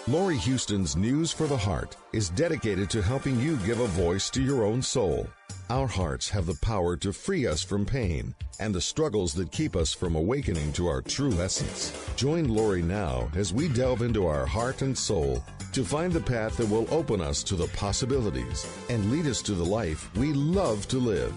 Laurie Huston's News for the Heart is dedicated to helping you give a voice to your own soul. Our hearts have the power to free us from pain and the struggles that keep us from awakening to our true essence. Join Laurie now as we delve into our heart and soul to find the path that will open us to the possibilities and lead us to the life we love to live.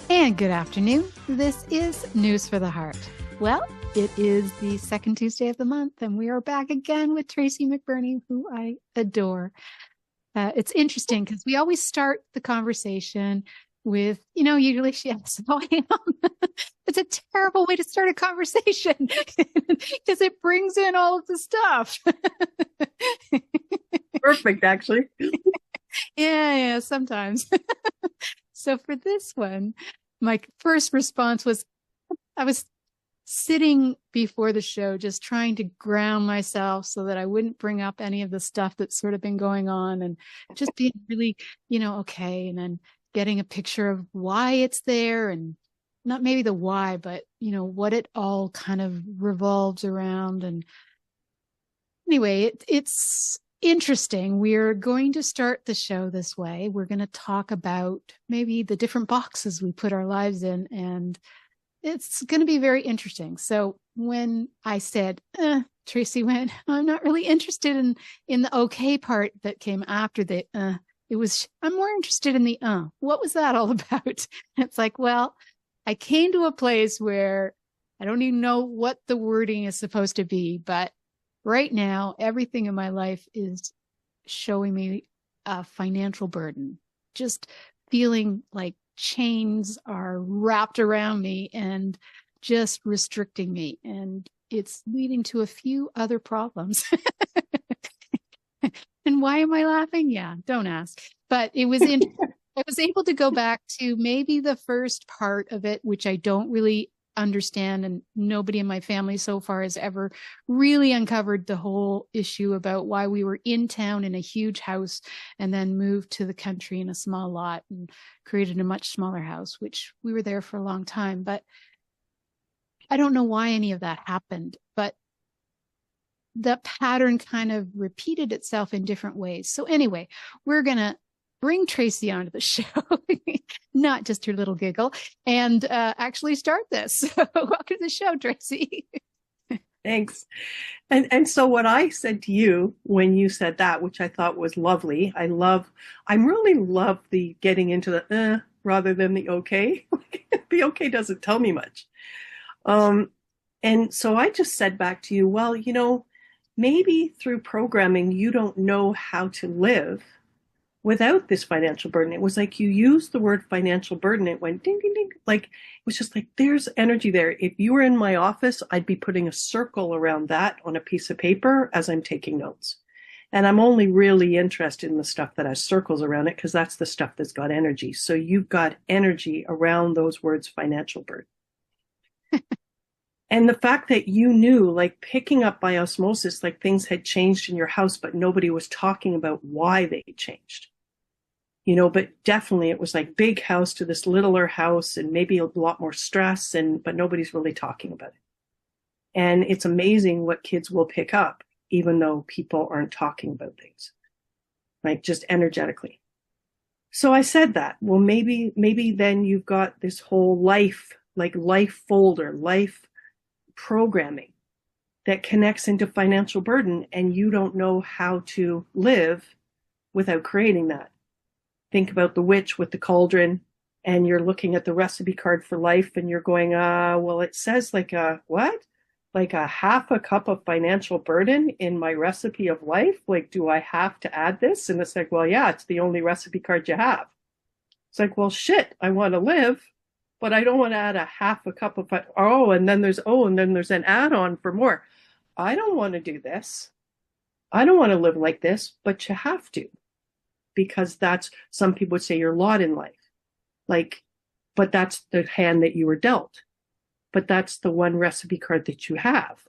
And good afternoon. This is News for the Heart. Well, it is the second Tuesday of the month, and we are back again with Tracy McBurney, who I adore. It's interesting because we always start the conversation with, usually she asks how I am. It's a terrible way to start a conversation because it brings in all of the stuff. Perfect, actually. Yeah, sometimes. So for this one, my first response was, I was sitting before the show, just trying to ground myself so that I wouldn't bring up any of the stuff that's sort of been going on and just being really, okay. And then getting a picture of why it's there and not maybe the why, but, what it all kind of revolves around. And anyway, it's interesting. We're going to start the show this way. We're going to talk about maybe the different boxes we put our lives in, and it's going to be very interesting. So when I said, Tracy went, I'm not really interested in the okay part that came after the, I'm more interested in the, what was that all about? It's like, well, I came to a place where I don't even know what the wording is supposed to be, but right now, everything in my life is showing me a financial burden, just feeling like chains are wrapped around me and just restricting me. And it's leading to a few other problems. And why am I laughing? Yeah, don't ask. But it was I was able to go back to maybe the first part of it, which I don't really understand, and nobody in my family so far has ever really uncovered the whole issue about why we were in town in a huge house and then moved to the country in a small lot and created a much smaller house, which we were there for a long time. But I don't know why any of that happened, but the pattern kind of repeated itself in different ways. So anyway, we're going to bring Tracy onto the show, not just her little giggle, and actually start this. So welcome to the show, Tracy. Thanks. And so what I said to you when you said that, which I thought was lovely, I really love the getting into the rather than the okay. The okay doesn't tell me much. And so I just said back to you, well, maybe through programming, you don't know how to live without this financial burden. It was like you used the word financial burden. It went ding, ding, ding. Like, it was just like, there's energy there. If you were in my office, I'd be putting a circle around that on a piece of paper as I'm taking notes. And I'm only really interested in the stuff that has circles around it because that's the stuff that's got energy. So you've got energy around those words, financial burden. And the fact that you knew, like picking up by osmosis, like things had changed in your house, but nobody was talking about why they changed. But definitely it was like big house to this littler house and maybe a lot more stress, but nobody's really talking about it. And it's amazing what kids will pick up, even though people aren't talking about things, like just energetically. So I said that, well, maybe then you've got this whole life folder, life programming that connects into financial burden, and you don't know how to live without creating that. Think about the witch with the cauldron, and you're looking at the recipe card for life and you're going, well, it says like a half a cup of financial burden in my recipe of life. Like, do I have to add this? And it's like, well, yeah, it's the only recipe card you have. It's like, well, shit, I want to live, but I don't want to add a half a cup of, and then there's an add-on for more. I don't want to do this. I don't want to live like this, but you have to, because that's, some people would say, your lot in life. Like, but that's the hand that you were dealt. But that's the one recipe card that you have.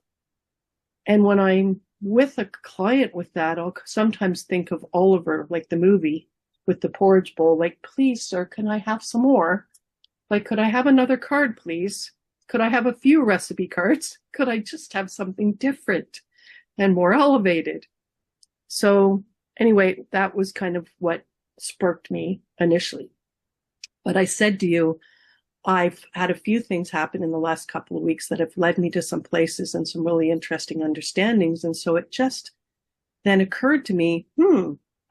And when I'm with a client with that, I'll sometimes think of Oliver, like the movie with the porridge bowl, like, please, sir, can I have some more? Like, could I have another card, please? Could I have a few recipe cards? Could I just have something different? and more elevated. So anyway, that was kind of what spurred me initially. But I said to you, I've had a few things happen in the last couple of weeks that have led me to some places and some really interesting understandings. And so it just then occurred to me,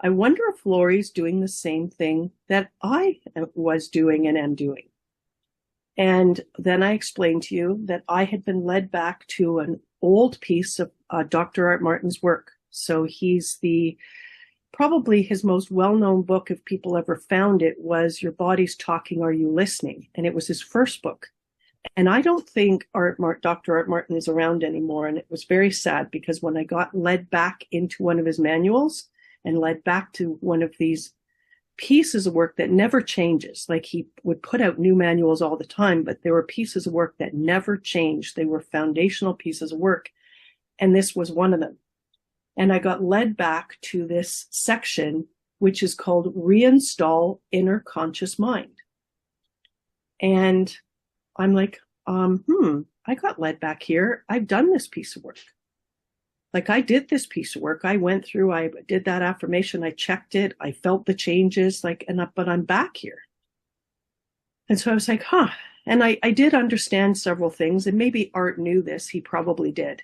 I wonder if Laurie's doing the same thing that I was doing and am doing. And then I explained to you that I had been led back to an old piece of Dr. Art Martin's work. So he's probably his most well-known book, if people ever found it, was Your Body's Talking, Are You Listening? And it was his first book. And I don't think Dr. Art Martin is around anymore. And it was very sad because when I got led back into one of his manuals and led back to one of these pieces of work that never changes, like he would put out new manuals all the time, but there were pieces of work that never changed. They were foundational pieces of work. And this was one of them. And I got led back to this section, which is called Reinstall Inner Conscious Mind. And I'm like, I got led back here. I've done this piece of work. Like I did this piece of work. I went through, I did that affirmation. I checked it. I felt the changes, but I'm back here. And so I was like, And I did understand several things, and maybe Art knew this. He probably did.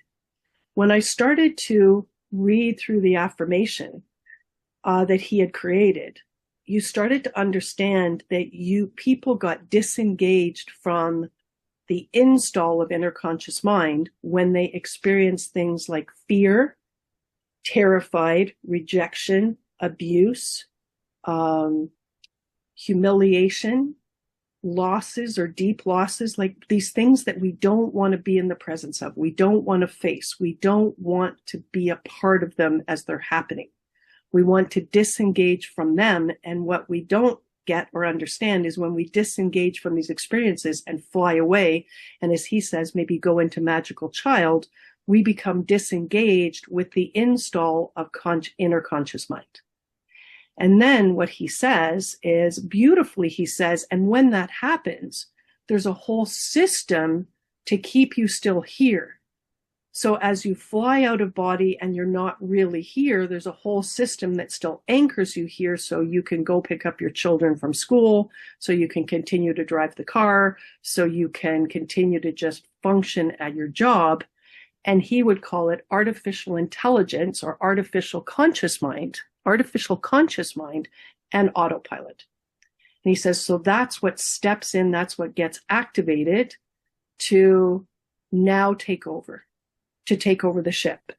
When I started to read through the affirmation that he had created, you started to understand that people got disengaged from the install of inner conscious mind when they experienced things like fear, terrified, rejection, abuse, humiliation, losses or deep losses, like these things that we don't want to be in the presence of. We don't want to face. We don't want to be a part of them as they're happening. We want to disengage from them. And what we don't get or understand is when we disengage from these experiences and fly away, and as he says, maybe go into magical child, we become disengaged with the install of inner conscious mind. And then what he says is, beautifully, he says, and when that happens, there's a whole system to keep you still here. So as you fly out of body and you're not really here, there's a whole system that still anchors you here so you can go pick up your children from school, so you can continue to drive the car, so you can continue to just function at your job. And he would call it artificial intelligence or artificial conscious mind and autopilot. And he says, so that's what steps in, that's what gets activated to now take over the ship.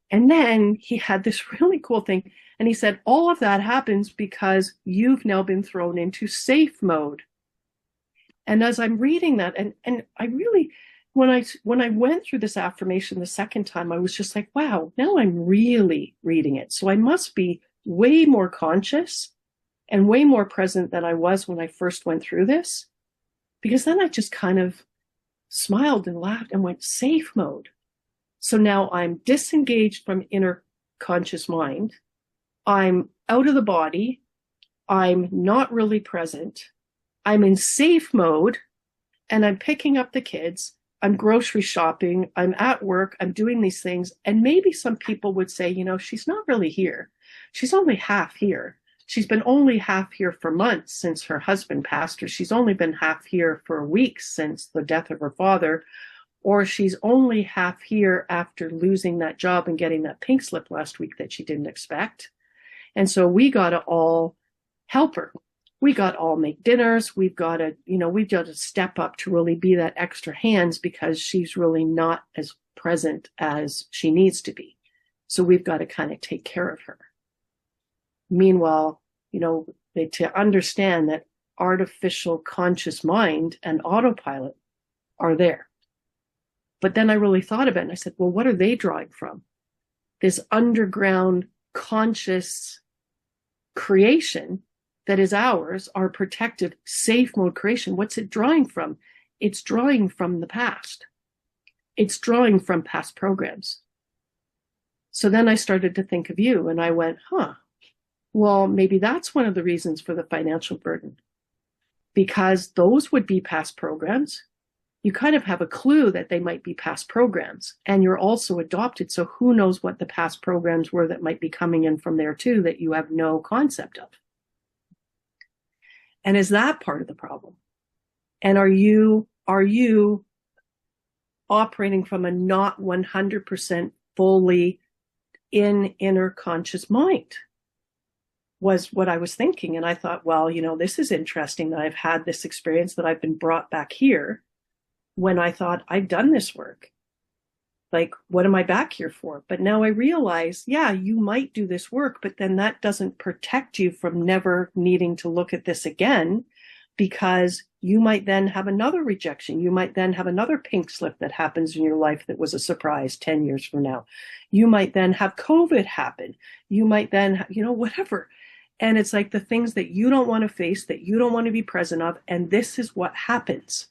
And then he had this really cool thing. And he said, all of that happens because you've now been thrown into safe mode. And as I'm reading that, and I really, when I went through this affirmation the second time, I was just like, wow, now I'm really reading it. So I must be way more conscious and way more present than I was when I first went through this. Because then I just kind of smiled and laughed and went safe mode. So now I'm disengaged from inner conscious mind. I'm out of the body. I'm not really present. I'm in safe mode, and I'm picking up the kids. I'm grocery shopping. I'm at work. I'm doing these things. And maybe some people would say, she's not really here. She's only half here. She's been only half here for months since her husband passed her. She's only been half here for weeks since the death of her father. Or she's only half here after losing that job and getting that pink slip last week that she didn't expect. And so we got to all help her. We got to all make dinners. We've got to step up to really be that extra hands because she's really not as present as she needs to be. So we've got to kind of take care of her. Meanwhile, to understand that artificial conscious mind and autopilot are there. But then I really thought about it and I said, well, what are they drawing from? This underground conscious creation that is ours, our protective safe mode creation. What's it drawing from? It's drawing from the past. It's drawing from past programs. So then I started to think of you and I went, well, maybe that's one of the reasons for the financial burden, because those would be past programs. you kind of have a clue that they might be past programs, and you're also adopted. So who knows what the past programs were that might be coming in from there too, that you have no concept of. And is that part of the problem? And are you operating from a not 100% fully in inner conscious mind? Was what I was thinking. And I thought, well, this is interesting that I've had this experience, that I've been brought back here when I thought I've done this work. Like, what am I back here for? But now I realize, yeah, you might do this work, but then that doesn't protect you from never needing to look at this again, because you might then have another rejection. You might then have another pink slip that happens in your life that was a surprise 10 years from now. You might then have COVID happen. You might then, whatever. And it's like the things that you don't want to face, that you don't want to be present of. And this is what happens.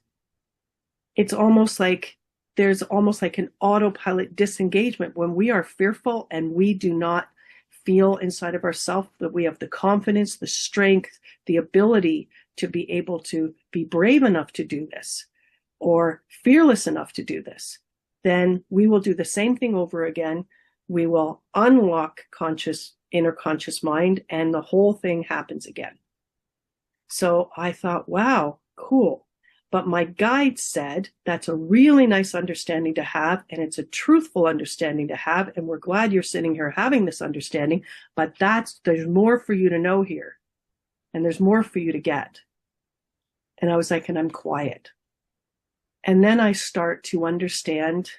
It's almost like there's almost like an autopilot disengagement when we are fearful and we do not feel inside of ourselves that we have the confidence, the strength, the ability to be able to be brave enough to do this or fearless enough to do this. Then we will do the same thing over again. We will unlock inner conscious mind, and the whole thing happens again. So I thought, wow, cool. But my guide said, that's a really nice understanding to have, and it's a truthful understanding to have, and we're glad you're sitting here having this understanding, but there's more for you to know here, and there's more for you to get. And I was like, and I'm quiet. And then I start to understand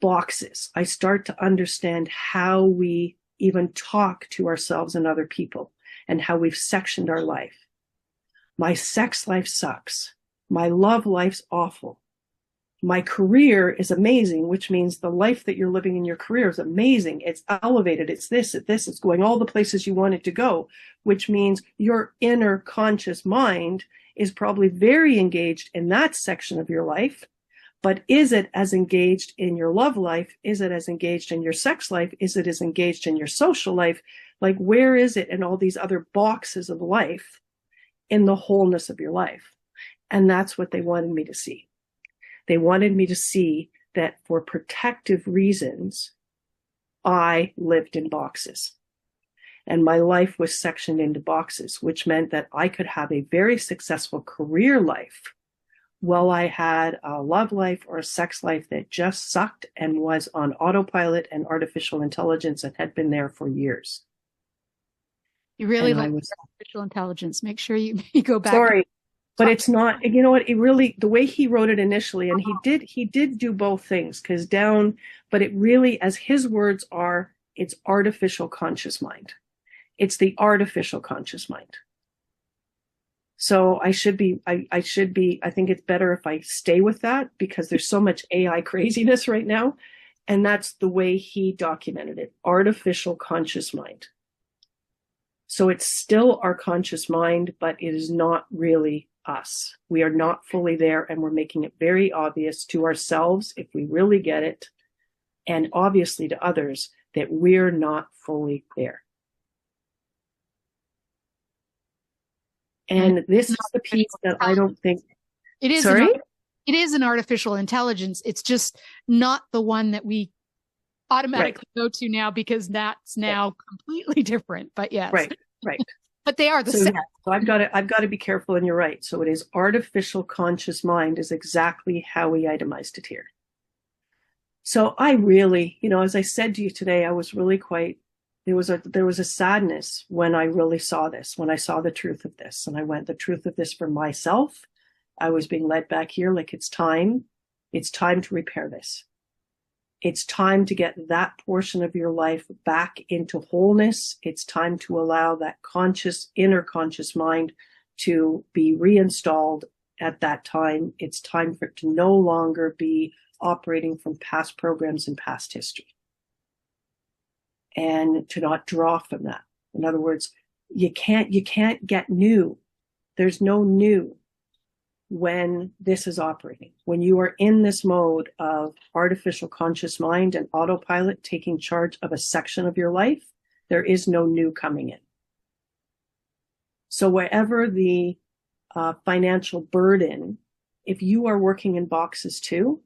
boxes. I start to understand how we even talk to ourselves and other people, and how we've sectioned our life. My sex life sucks. My love life's awful. My career is amazing, which means the life that you're living in your career is amazing. It's elevated. It's this, it's going all the places you want it to go, which means your inner conscious mind is probably very engaged in that section of your life. But is it as engaged in your love life? Is it as engaged in your sex life? Is it as engaged in your social life? Like, where is it in all these other boxes of life in the wholeness of your life? And that's what they wanted me to see. They wanted me to see that for protective reasons, I lived in boxes. And my life was sectioned into boxes, which meant that I could have a very successful career life while I had a love life or a sex life that just sucked and was on autopilot and artificial intelligence and had been there for years. You really like artificial intelligence. Make sure you go back. Sorry. But it's not, you know what, it really, the way he wrote it initially, and he did do both things, but it really, as his words are, it's artificial conscious mind. It's the artificial conscious mind. So I think it's better if I stay with that, because there's so much AI craziness right now. And that's the way he documented it, artificial conscious mind. So it's still our conscious mind, but it is not really us. We are not fully there, and we're making it very obvious to ourselves, if we really get it, and obviously to others, that we're not fully there. And this is the piece that I don't think it is. Sorry? It is an artificial intelligence. It's just not the one that we automatically go to now, because that's now completely different. But yes, right. But they are the same. Yeah, so I've got to be careful, and you're right. So it is artificial conscious mind is exactly how we itemized it here. So I really, as I said to you today, I was really there was a sadness when I really saw this, when I saw the truth of this, and I went, the truth of this for myself. I was being led back here, like it's time to repair this. It's time to get that portion of your life back into wholeness. It's time to allow that inner conscious mind to be reinstalled at that time. It's time for it to no longer be operating from past programs and past history, and to not draw from that. In other words, you can't get new. There's no new when this is operating. When you are in this mode of artificial conscious mind and autopilot taking charge of a section of your life, there is no new coming in. So wherever the financial burden if you are working in boxes too,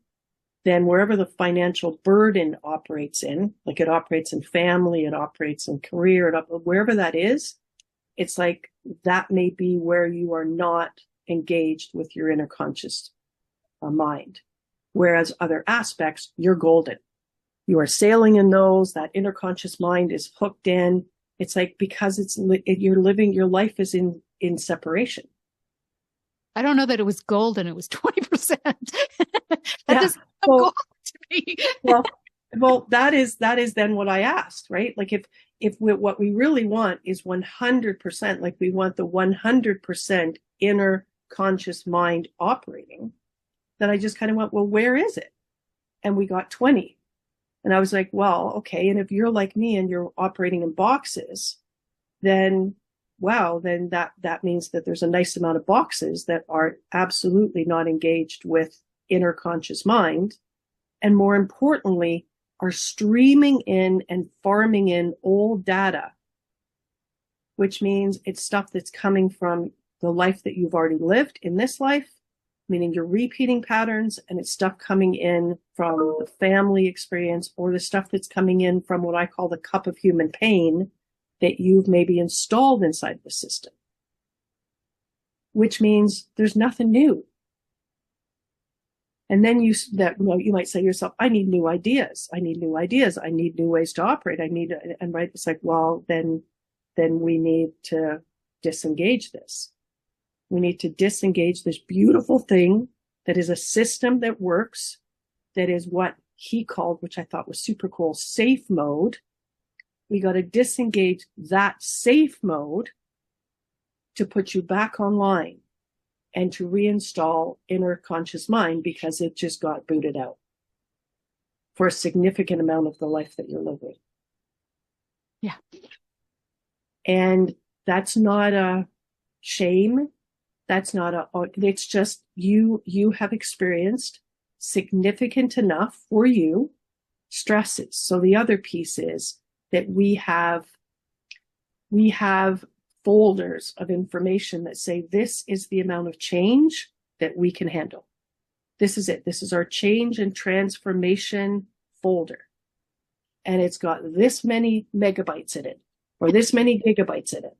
then wherever the financial burden operates in, like it operates in family, it operates in career, wherever that is, it's like that may be where you are not engaged with your inner conscious mind. Whereas other aspects, you're golden. You are sailing in those, that inner conscious mind is hooked in. It's like, because you're living, your life is in separation. I don't know that it was golden. It was 20%. That Yeah. doesn't have gold to me. well, that is then what I asked, right? Like if what we really want is 100%, like we want the 100% inner conscious mind operating, then I just kind of went, well, where is it? And we got 20. And I was like, well, okay. And if you're like me and you're operating in boxes, then wow, then that means that there's a nice amount of boxes that are absolutely not engaged with inner conscious mind. And more importantly, are streaming in and farming in old data, which means it's stuff that's coming from the life that you've already lived in this life, meaning you're repeating patterns, and it's stuff coming in from the family experience, or the stuff that's coming in from what I call the cup of human pain that you've maybe installed inside the system, which means there's nothing new. And then you might say to yourself, I need new ideas. I need new ideas. I need new ways to operate. And right, it's like, well, then we need to disengage this. We need to disengage this beautiful thing that is a system that works, that is what he called, which I thought was super cool, safe mode. We got to disengage that safe mode to put you back online and to reinstall inner conscious mind, because it just got booted out for a significant amount of the life that you're living. Yeah. And that's not a shame. It's just you have experienced significant enough for you stresses. So the other piece is that we have folders of information that say, this is the amount of change that we can handle. This is it. This is our change and transformation folder. And it's got this many megabytes in it, or this many gigabytes in it,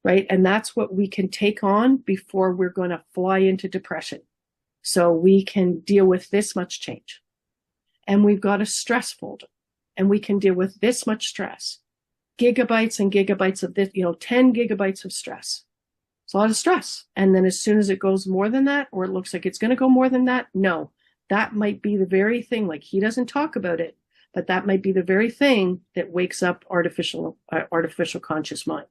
right? And that's what we can take on before we're going to fly into depression. So we can deal with this much change. And we've got a stress folder, and we can deal with this much stress. Gigabytes and gigabytes of this, 10 gigabytes of stress. It's a lot of stress. And then as soon as it goes more than that, or it looks like it's going to go more than that, no, that might be the very thing, like he doesn't talk about it, but that might be the very thing that wakes up artificial conscious mind.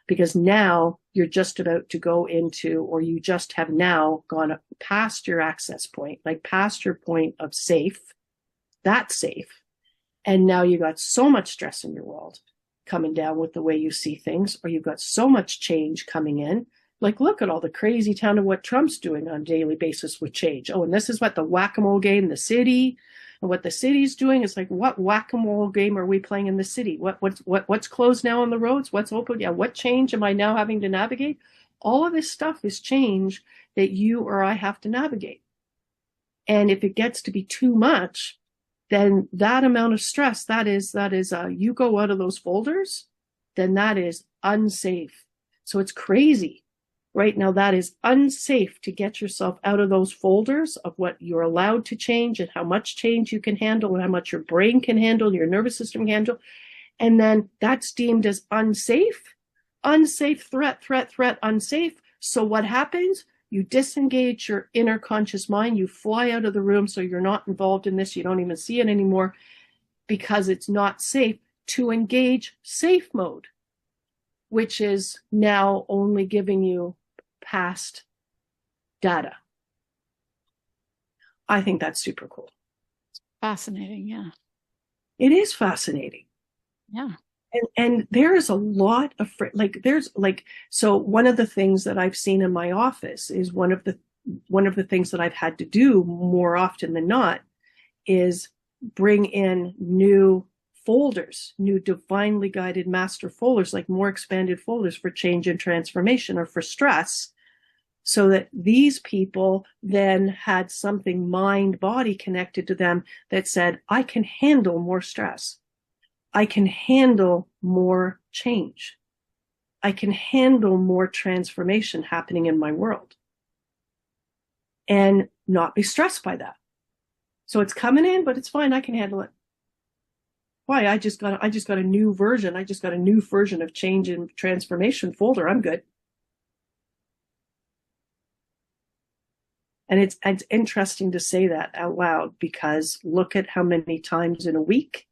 Because now you're just about to go into, or you just have now gone past your access point, like past your point of safe, that's safe. And now you got so much stress in your world coming down with the way you see things, or you've got so much change coming in. Like, look at all the crazy town of what Trump's doing on a daily basis with change. Oh, and this is what the whack-a-mole game, the city, and what the city's doing. It's like, what whack-a-mole game are we playing in the city? What's closed now on the roads? What's open? Yeah, what change am I now having to navigate? All of this stuff is change that you or I have to navigate. And if it gets to be too much, then that amount of stress, that is, you go out of those folders, then that is unsafe. So it's crazy. Right now, that is unsafe to get yourself out of those folders of what you're allowed to change and how much change you can handle and how much your brain can handle, your nervous system can handle. And then that's deemed as unsafe, threat, unsafe. So what happens? You disengage your inner conscious mind. You fly out of the room so you're not involved in this. You don't even see it anymore because it's not safe to engage safe mode, which is now only giving you past data. I think that's super cool. Fascinating, yeah. It is fascinating. Yeah. And there is a lot of, so one of the things that I've seen in my office is one of the things that I've had to do more often than not is bring in new folders, new divinely guided master folders, like more expanded folders for change and transformation or for stress, So that these people then had something mind-body connected to them that said, I can handle more stress. I can handle more change. I can handle more transformation happening in my world and not be stressed by that. So it's coming in, but it's fine. I can handle it. Why? I just got a new version. I just got a new version of change and transformation folder. I'm good. And it's interesting to say that out loud, because look at how many times in a week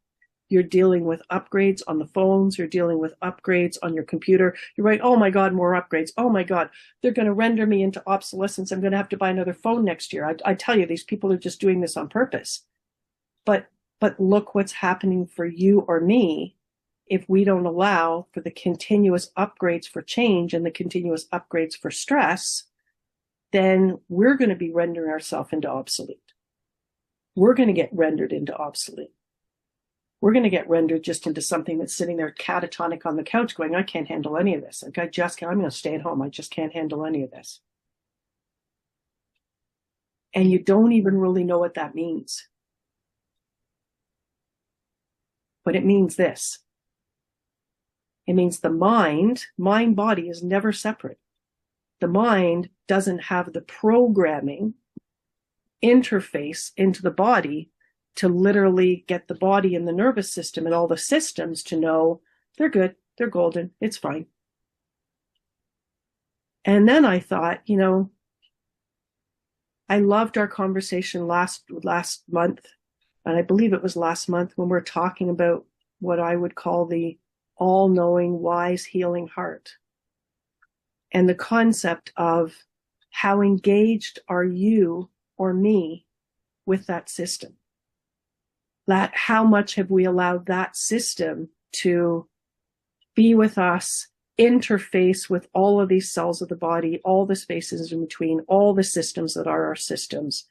you're dealing with upgrades on the phones. You're dealing with upgrades on your computer. You're right. Oh my God, more upgrades. Oh my God, they're going to render me into obsolescence. I'm going to have to buy another phone next year. I tell you, these people are just doing this on purpose. But look what's happening for you or me if we don't allow for the continuous upgrades for change and the continuous upgrades for stress. Then we're going to be rendering ourselves into obsolete. We're going to get rendered into obsolete. We're going to get rendered just into something that's sitting there catatonic on the couch going, I can't handle any of this. I'm going to stay at home. I just can't handle any of this. And you don't even really know what that means. But it means this. It means the mind-body is never separate. The mind doesn't have the programming interface into the body to literally get the body and the nervous system and all the systems to know they're good, they're golden, it's fine. And then I thought, I loved our conversation last month, and I believe it was last month, when we're talking about what I would call the all-knowing, wise, healing heart. And the concept of how engaged are you or me with that system? How much have we allowed that system to be with us, interface with all of these cells of the body, all the spaces in between, all the systems that are our systems?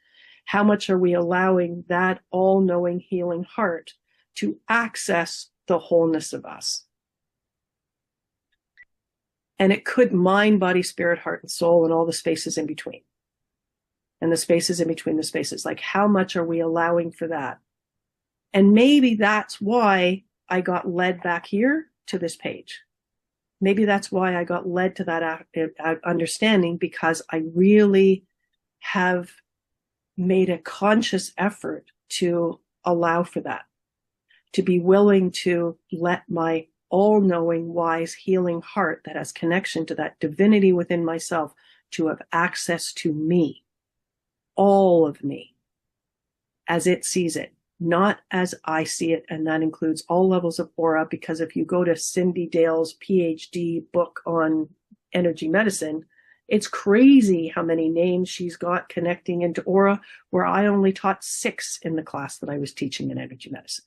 How much are we allowing that all-knowing, healing heart to access the wholeness of us? And it could mind, body, spirit, heart, and soul, and all the spaces in between. And the spaces in between the spaces. Like, how much are we allowing for that? And maybe that's why I got led back here to this page. Maybe that's why I got led to that understanding, because I really have made a conscious effort to allow for that, to be willing to let my all-knowing, wise, healing heart that has connection to that divinity within myself to have access to me, all of me, as it sees it, not as I see it. And that includes all levels of aura, because if you go to Cindy Dale's PhD book on energy medicine, it's crazy how many names she's got connecting into aura, where I only taught 6 in the class that I was teaching in energy medicine.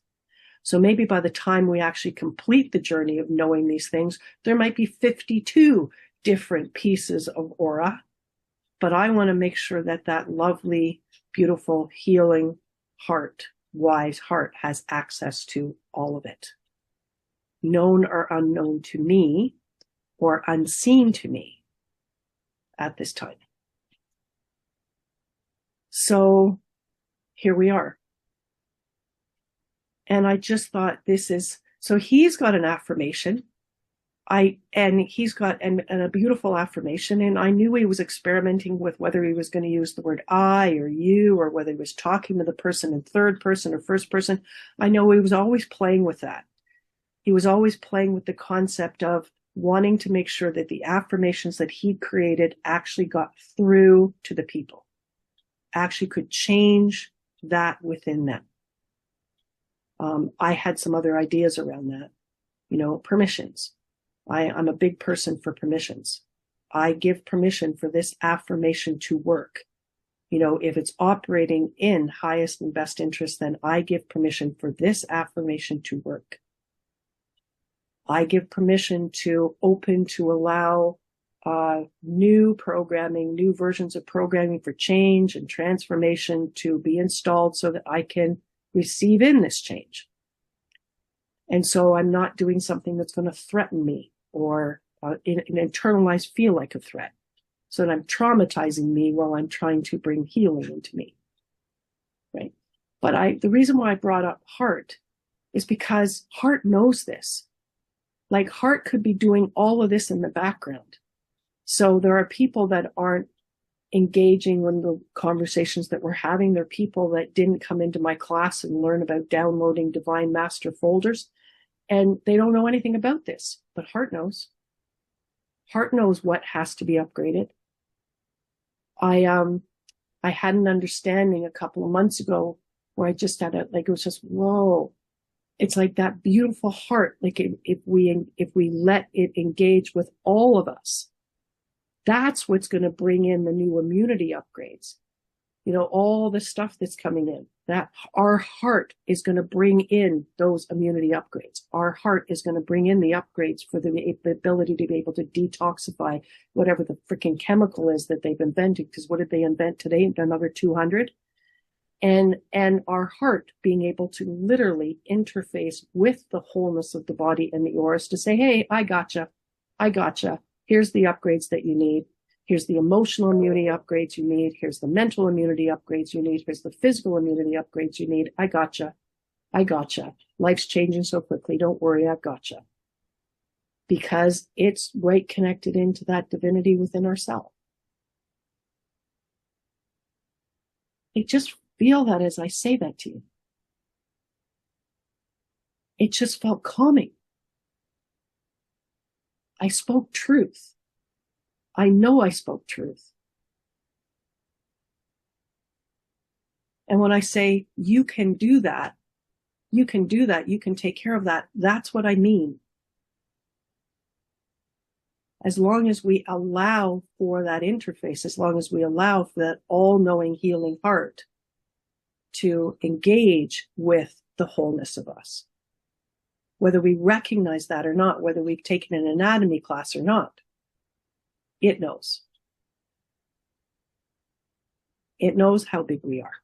So maybe by the time we actually complete the journey of knowing these things, there might be 52 different pieces of aura. But I want to make sure that that lovely, beautiful, healing heart, wise heart, has access to all of it, known or unknown to me, or unseen to me at this time. So here we are. And I just thought, so he's got an affirmation. He's got a beautiful affirmation. And I knew he was experimenting with whether he was going to use the word I or you, or whether he was talking to the person in third person or first person. I know he was always playing with that. He was always playing with the concept of wanting to make sure that the affirmations that he created actually got through to the people, actually could change that within them. I had some other ideas around that, permissions. I'm a big person for permissions. I give permission for this affirmation to work. If it's operating in highest and best interest, then I give permission for this affirmation to work. I give permission to allow new programming, new versions of programming for change and transformation to be installed so that I can receive in this change. And so I'm not doing something that's going to threaten me or internalized feel like a threat. So that I'm traumatizing me while I'm trying to bring healing into me. Right. But the reason why I brought up heart is because heart knows this. Like heart could be doing all of this in the background. So there are people that aren't engaging in the conversations that we're having. There are people that didn't come into my class and learn about downloading Divine Master folders, and they don't know anything about this, but heart knows. Heart knows what has to be upgraded. I had an understanding a couple of months ago where I just had it was just, whoa. It's like that beautiful heart. Like if we let it engage with all of us, that's what's going to bring in the new immunity upgrades. All the stuff that's coming in, that our heart is going to bring in those immunity upgrades. Our heart is going to bring in the upgrades for the ability to be able to detoxify whatever the freaking chemical is that they've invented. Because what did they invent today? Another 200. And our heart being able to literally interface with the wholeness of the body and the auras to say, hey, I gotcha. Here's the upgrades that you need. Here's the emotional immunity upgrades you need. Here's the mental immunity upgrades you need. Here's the physical immunity upgrades you need. I gotcha. Life's changing so quickly. Don't worry, I've gotcha. Because it's right connected into that divinity within ourselves. Just feel that as I say that to you. It just felt calming. I spoke truth. I know I spoke truth. And when I say you can do that, you can take care of that, that's what I mean. As long as we allow for that interface, as long as we allow for that all-knowing healing heart to engage with the wholeness of us, whether we recognize that or not, whether we've taken an anatomy class or not, it knows. It knows how big we are.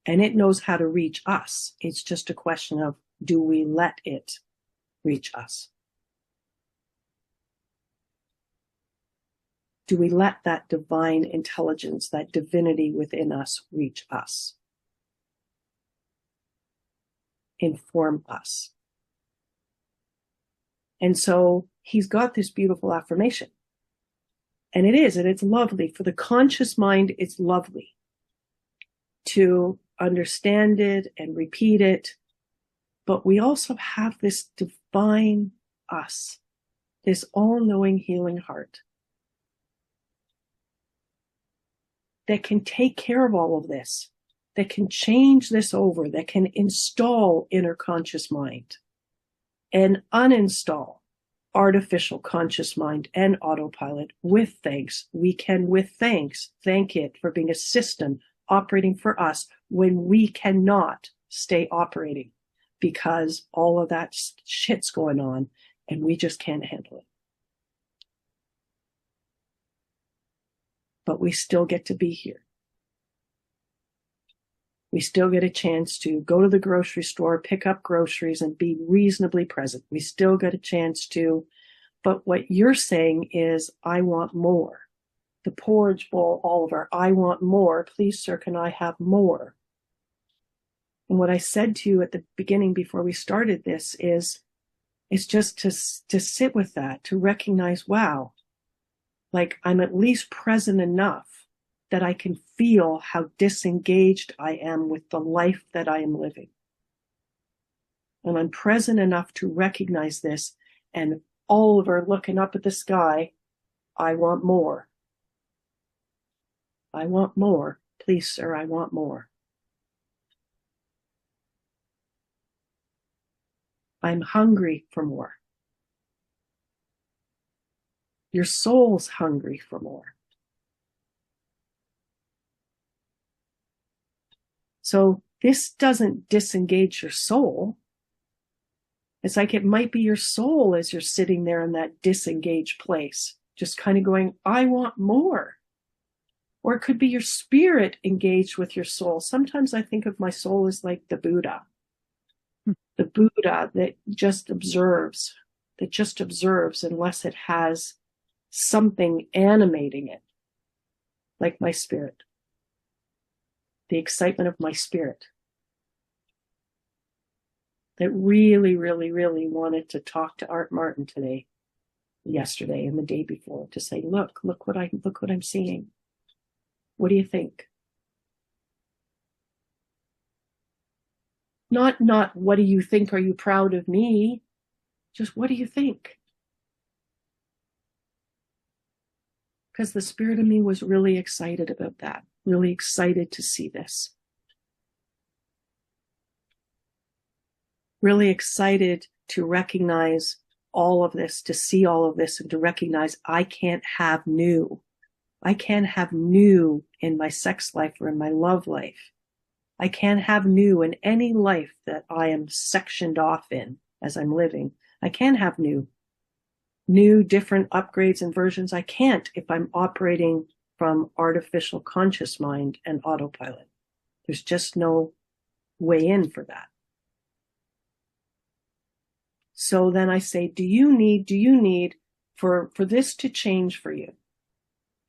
And it knows how to reach us. It's just a question of, do we let it reach us? Do we let that divine intelligence, that divinity within us reach us? Inform us. And so he's got this beautiful affirmation. And it's lovely. For the conscious mind, it's lovely to understand it and repeat it. But we also have this divine us, this all-knowing healing heart that can take care of all of this, that can change this over, that can install inner conscious mind and uninstall artificial conscious mind and autopilot with thanks. We can, with thanks, thank it for being a system operating for us when we cannot stay operating because all of that shit's going on and we just can't handle it. But we still get to be here. We still get a chance to go to the grocery store, pick up groceries, and be reasonably present. We still get a chance to, but what you're saying is, I want more. The porridge bowl, Oliver, I want more. Please, sir, can I have more? And what I said to you at the beginning before we started this is just to sit with that, to recognize, wow, like I'm at least present enough that I can feel how disengaged I am with the life that I am living. And I'm present enough to recognize this, and Oliver looking up at the sky, I want more. I want more. Please, sir, I want more. I'm hungry for more. Your soul's hungry for more. So this doesn't disengage your soul. It's like it might be your soul as you're sitting there in that disengaged place, just kind of going, I want more. Or it could be your spirit engaged with your soul. Sometimes I think of my soul as like the Buddha. The Buddha that just observes unless it has something animating it, like my spirit, the excitement of my spirit that really, really, really wanted to talk to Art Martin today, yesterday, and the day before to say, look what I'm seeing. What do you think? Not what do you think? Are you proud of me? Just what do you think? Because the spirit of me was really excited about that, really excited to see this. Really excited to recognize all of this, to see all of this, and to recognize I can't have new. I can't have new in my sex life or in my love life. I can't have new in any life that I am sectioned off in as I'm living. I can't have new, different upgrades and versions. I can't if I'm operating from artificial conscious mind and autopilot. There's just no way in for that. So then I say, do you need for this to change for you?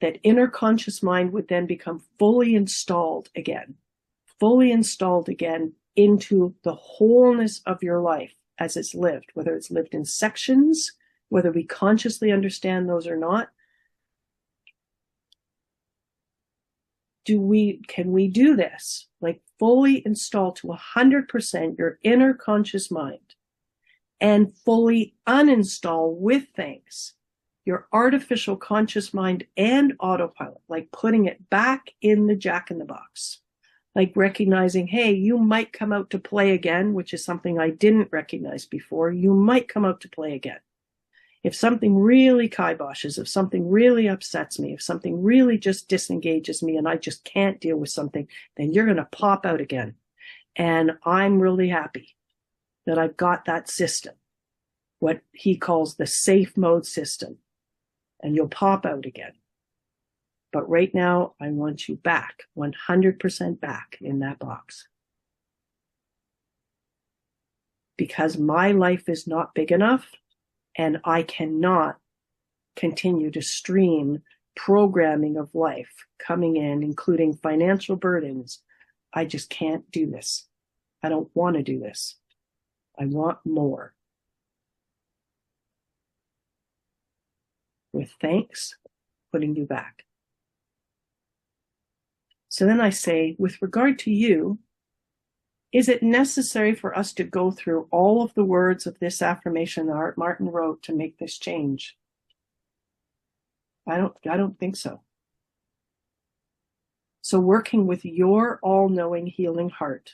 That inner conscious mind would then become fully installed again into the wholeness of your life as it's lived, whether it's lived in sections, whether we consciously understand those or not. Can we do this? Like fully install to 100% your inner conscious mind and fully uninstall with things your artificial conscious mind and autopilot, like putting it back in the jack-in-the-box, like recognizing, hey, you might come out to play again, which is something I didn't recognize before. You might come out to play again. If something really kiboshes, if something really upsets me, if something really just disengages me and I just can't deal with something, then you're going to pop out again. And I'm really happy that I've got that system, what he calls the safe mode system. And you'll pop out again. But right now, I want you back, 100% back in that box. Because my life is not big enough, and I cannot continue to stream programming of life coming in, including financial burdens. I just can't do this. I don't want to do this. I want more. With thanks, putting you back. So then I say, with regard to you, is it necessary for us to go through all of the words of this affirmation that Art Martin wrote to make this change? I don't think so. So working with your all-knowing healing heart,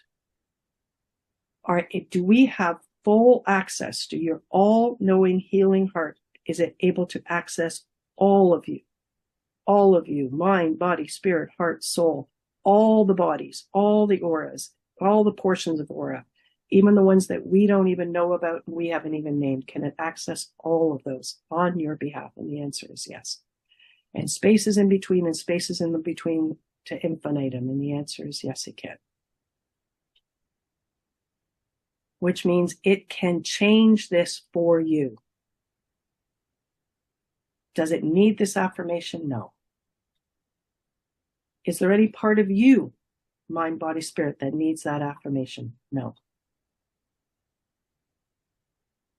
do we have full access to your all-knowing healing heart? Is it able to access all of you, mind, body, spirit, heart, soul, all the bodies, all the auras, all the portions of aura, even the ones that we don't even know about, we haven't even named? Can it access all of those on your behalf? And the answer is yes. And spaces in between and spaces in the between to infinitum. And the answer is yes, it can. Which means it can change this for you. Does it need this affirmation? No. Is there any part of you, mind, body, spirit, that needs that affirmation? No.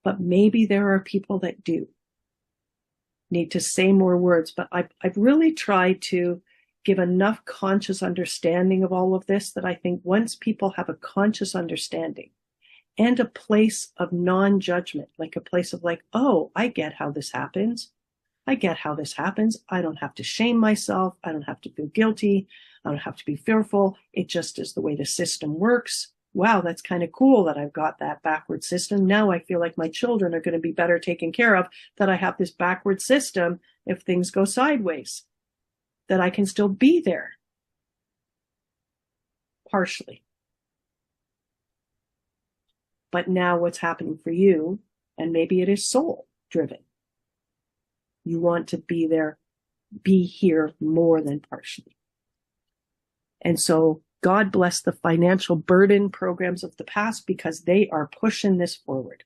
But maybe there are people that do need to say more words. But I've really tried to give enough conscious understanding of all of this that I think once people have a conscious understanding and a place of non-judgment, like a place of like, oh, I get how this happens. I get how this happens. I don't have to shame myself. I don't have to feel guilty. I don't have to be fearful. It just is the way the system works. Wow, that's kind of cool that I've got that backward system. Now I feel like my children are going to be better taken care of, that I have this backward system if things go sideways, that I can still be there. Partially. But now what's happening for you, and maybe it is soul driven. You want to be there, be here more than partially. And so God bless the financial burden programs of the past because they are pushing this forward.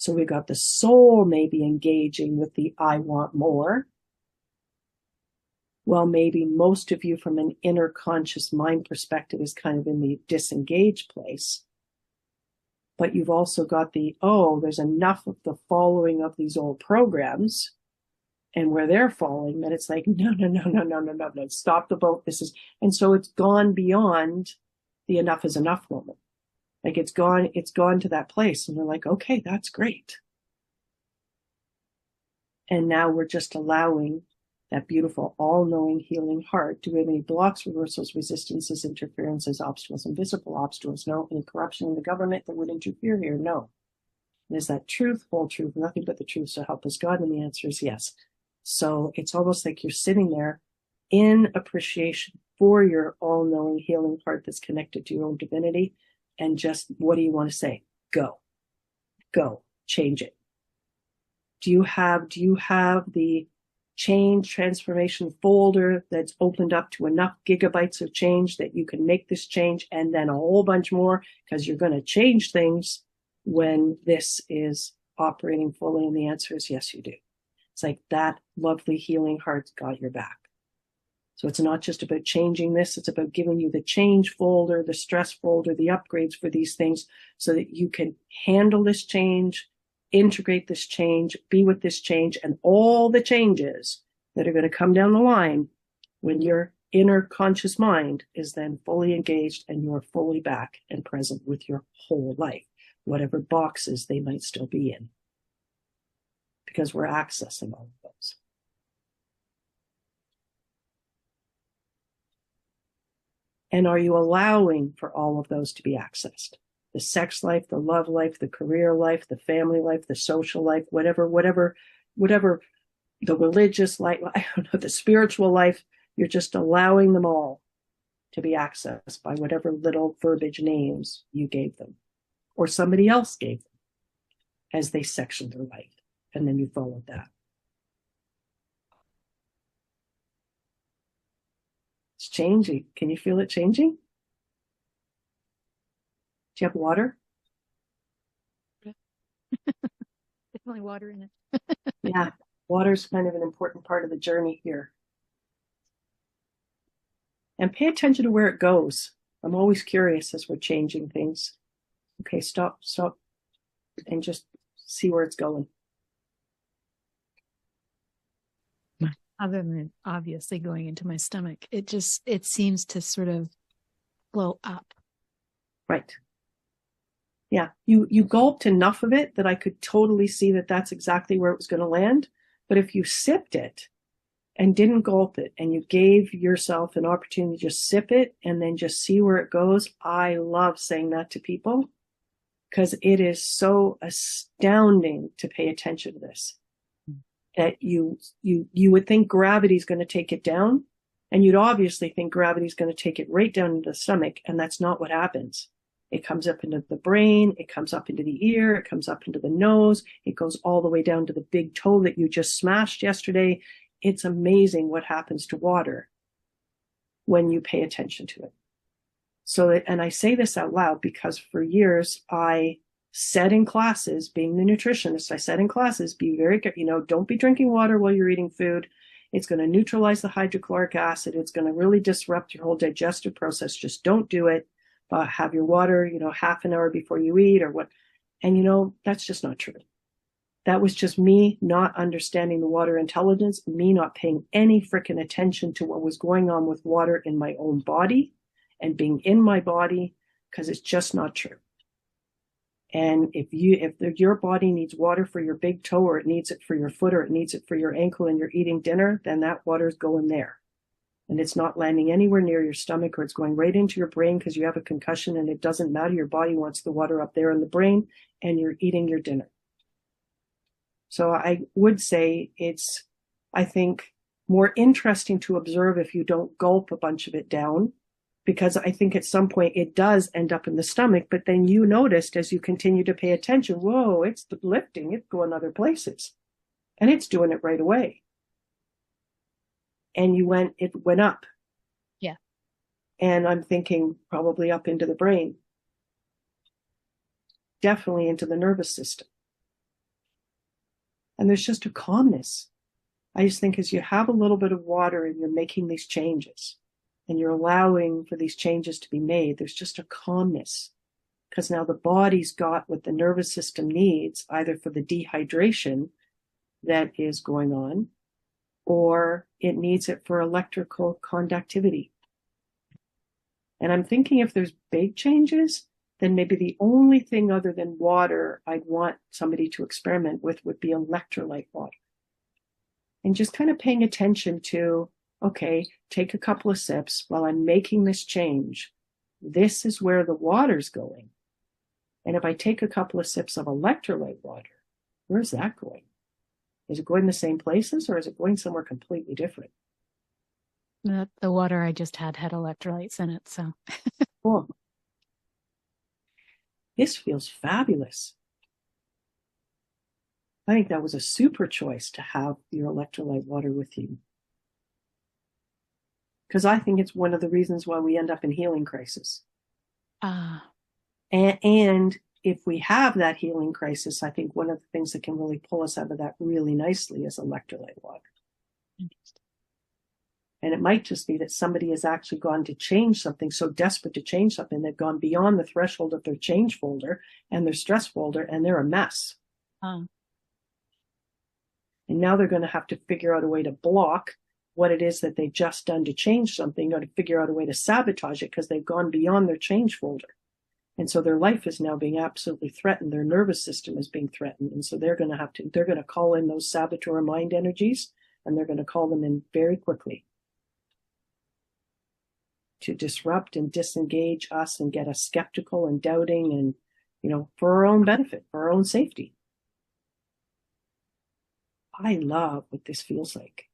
So we've got the soul maybe engaging with the I want more. Well, maybe most of you from an inner conscious mind perspective is kind of in the disengage place. But you've also got the, oh, there's enough of the following of these old programs and where they're falling that it's like, no, stop the boat. And so it's gone beyond the enough is enough moment. Like it's gone to that place. And they're like, okay, that's great. And now we're just allowing that beautiful, all-knowing, healing heart. Do we have any blocks, reversals, resistances, interferences, obstacles, invisible obstacles? No. Any corruption in the government that would interfere here? No. And is that truth, whole truth, nothing but the truth, so help us God? And the answer is yes. So it's almost like you're sitting there in appreciation for your all-knowing, healing heart that's connected to your own divinity. And just, what do you want to say? Go, change it. Do you have the change transformation folder that's opened up to enough gigabytes of change that you can make this change and then a whole bunch more, because you're going to change things when this is operating fully? And the answer is yes, you do. It's like that lovely healing heart's got your back. So it's not just about changing this, it's about giving you the change folder, the stress folder, the upgrades for these things so that you can handle this change, integrate this change, be with this change, and all the changes that are going to come down the line when your inner conscious mind is then fully engaged and you're fully back and present with your whole life, whatever boxes they might still be in, because we're accessing all of those. And are you allowing for all of those to be accessed? The sex life, the love life, the career life, the family life, the social life, whatever, the religious life, I don't know, the spiritual life, you're just allowing them all to be accessed by whatever little verbiage names you gave them or somebody else gave them as they sectioned their life. And then you followed that. It's changing. Can you feel it changing? Do you have water? Definitely water in it. Yeah, water's kind of an important part of the journey here. And pay attention to where it goes. I'm always curious as we're changing things. Okay, stop, and just see where it's going. Other than obviously going into my stomach, it seems to sort of flow up. Right. Yeah, you gulped enough of it that I could totally see that that's exactly where it was going to land. But if you sipped it and didn't gulp it and you gave yourself an opportunity to just sip it and then just see where it goes, I love saying that to people because it is so astounding to pay attention to this. That you would think gravity's going to take it down, and you'd obviously think gravity's going to take it right down into the stomach, and that's not what happens. It comes up into the brain, it comes up into the ear, it comes up into the nose, it goes all the way down to the big toe that you just smashed yesterday. It's amazing what happens to water when you pay attention to it. So, and I say this out loud because for years I said in classes, being the nutritionist, I said in classes, be very careful, don't be drinking water while you're eating food. It's going to neutralize the hydrochloric acid. It's going to really disrupt your whole digestive process. Just don't do it. Have your water, half an hour before you eat or what. And, that's just not true. That was just me not understanding the water intelligence, me not paying any freaking attention to what was going on with water in my own body and being in my body, because it's just not true. And if your body needs water for your big toe, or it needs it for your foot, or it needs it for your ankle and you're eating dinner, then that water's going there. And it's not landing anywhere near your stomach, or it's going right into your brain because you have a concussion, and it doesn't matter. Your body wants the water up there in the brain and you're eating your dinner. So I would say it's, I think, more interesting to observe if you don't gulp a bunch of it down. Because I think at some point it does end up in the stomach, but then you noticed as you continue to pay attention, whoa, it's lifting, it's going other places. And it's doing it right away. And it went up. Yeah. And I'm thinking probably up into the brain. Definitely into the nervous system. And there's just a calmness. I just think as you have a little bit of water and you're making these changes and you're allowing for these changes to be made, there's just a calmness. Because now the body's got what the nervous system needs, either for the dehydration that is going on, or it needs it for electrical conductivity. And I'm thinking if there's big changes, then maybe the only thing other than water I'd want somebody to experiment with would be electrolyte water. And just kind of paying attention to, okay, take a couple of sips while I'm making this change. This is where the water's going. And if I take a couple of sips of electrolyte water, where's that going? Is it going the same places or is it going somewhere completely different? The water I just had electrolytes in it, so. Oh, this feels fabulous. I think that was a super choice to have your electrolyte water with you. Because I think it's one of the reasons why we end up in healing crisis. And if we have that healing crisis, I think one of the things that can really pull us out of that really nicely is electrolyte water. And it might just be that somebody has actually gone to change something, so desperate to change something, they've gone beyond the threshold of their change folder and their stress folder, and they're a mess. And now they're going to have to figure out a way to block what it is that they've just done to change something, or to figure out a way to sabotage it because they've gone beyond their change folder. And so their life is now being absolutely threatened. Their nervous system is being threatened. And so they're going to call in those saboteur mind energies, and they're going to call them in very quickly to disrupt and disengage us and get us skeptical and doubting and, for our own benefit, for our own safety. I love what this feels like.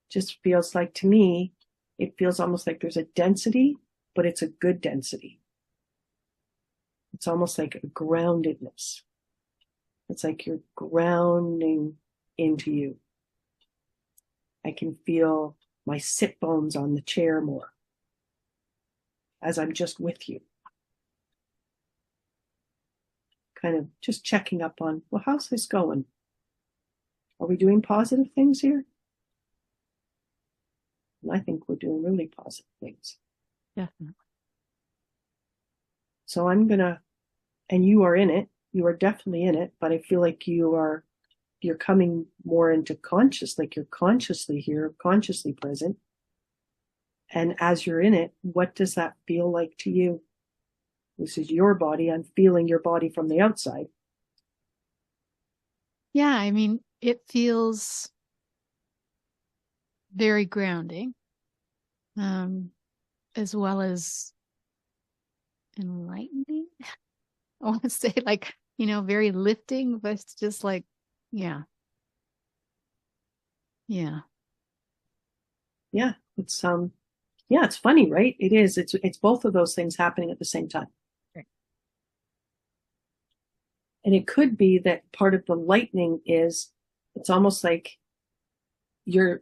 Just feels like, to me, it feels almost like there's a density, but it's a good density. It's almost like a groundedness. It's like you're grounding into you. I can feel my sit bones on the chair more as I'm just with you. Kind of just checking up on, well, how's this going? Are we doing positive things here? And I think we're doing really positive things. Definitely. So I'm gonna, and you are in it, you are definitely in it, but I feel like you're coming more into conscious, like you're consciously here, consciously present. And as you're in it, what does that feel like to you? This is your body. I'm feeling your body from the outside. Yeah, I mean, it feels very grounding, as well as enlightening. I want to say very lifting, but it's just like, yeah. It's funny, right? It is. It's both of those things happening at the same time. Right. And it could be that part of the lightning is, it's almost like you're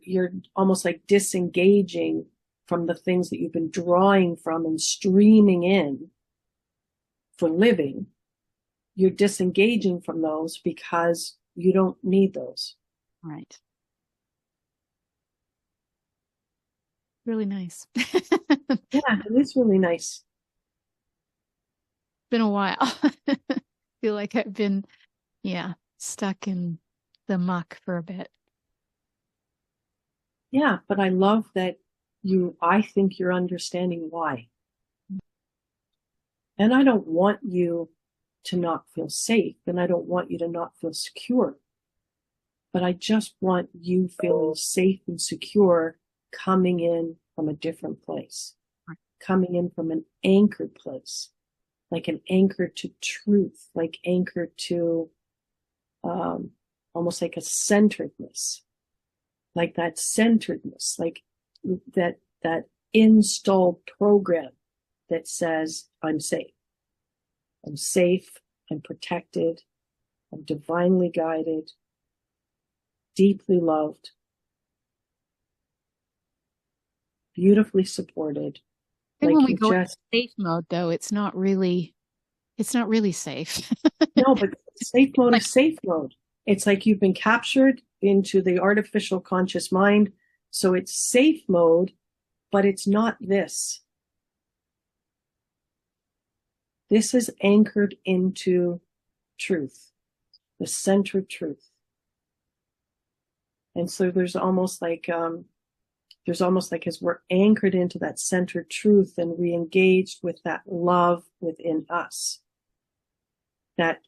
almost like disengaging from the things that you've been drawing from and streaming in for living. You're disengaging from those because you don't need those. Right. Really nice. Yeah, it is really nice. Been a while. I feel like I've been, stuck in the muck for a bit. Yeah, but I love that I think you're understanding why. And I don't want you to not feel safe, and I don't want you to not feel secure. But I just want you feeling safe and secure, coming in from a different place, coming in from an anchored place, like an anchor to truth, like anchor to almost like a centeredness, like that centeredness, like that installed program that says, I'm safe. I'm safe. I'm protected. I'm divinely guided, deeply loved, beautifully supported. And like when we go into safe mode, though, it's not really safe. No, but Safe mode is safe mode. It's like you've been captured into the artificial conscious mind. So it's safe mode, but it's not this. This is anchored into truth, the centered truth. And so there's almost like as we're anchored into that centered truth and re-engaged with that love within us, that